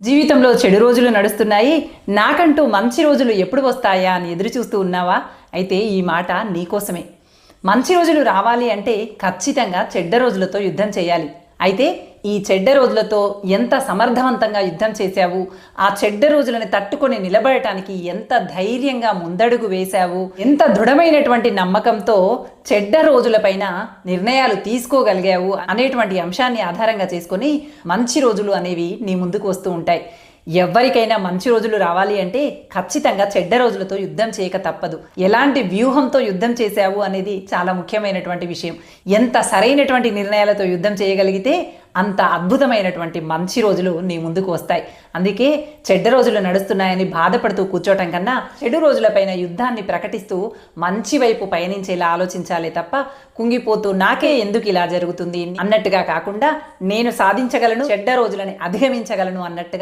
జీవితంలో చెడు రోజులు నడుస్తున్నాయి, నాకంటూ మంచి రోజులు ఎప్పుడు వస్తాయా అని ఎదురు చూస్తూ ఉన్నావా? అయితే ఈ మాట నీకోసమే. మంచి రోజులు రావాలి అంటే ఖచ్చితంగా చెడ్డ రోజులతో యుద్ధం చేయాలి. అయితే ఈ చెడ్డ రోజులతో ఎంత సమర్థవంతంగా యుద్ధం చేశావు, ఆ చెడ్డ రోజులను తట్టుకొని నిలబడటానికి ఎంత ధైర్యంగా ముందడుగు వేశావు, ఎంత దృఢమైనటువంటి నమ్మకంతో చెడ్డ రోజులపైన నిర్ణయాలు తీసుకోగలిగావు అనేటువంటి అంశాన్ని ఆధారంగా చేసుకొని మంచి రోజులు అనేవి నీ ముందుకు వస్తూ ఉంటాయి. ఎవరికైనా మంచి రోజులు రావాలి అంటే ఖచ్చితంగా చెడ్డ రోజులతో యుద్ధం చేయక తప్పదు. ఎలాంటి వ్యూహంతో యుద్ధం చేశావు అనేది చాలా ముఖ్యమైనటువంటి విషయం. ఎంత సరైనటువంటి నిర్ణయాలతో యుద్ధం చేయగలిగితే అంత అద్భుతమైనటువంటి మంచి రోజులు నీ ముందుకు వస్తాయి. అందుకే చెడ్డ రోజులు నడుస్తున్నాయని బాధపడుతూ కూర్చోటం కన్నా చెడు రోజులపైన యుద్ధాన్ని ప్రకటిస్తూ మంచి వైపు పయనించేలా ఆలోచించాలే తప్ప కుంగిపోతూ నాకే ఎందుకు ఇలా జరుగుతుంది అన్నట్టుగా కాకుండా నేను సాధించగలను, చెడ్డ రోజులని అధిగమించగలను అన్నట్టుగా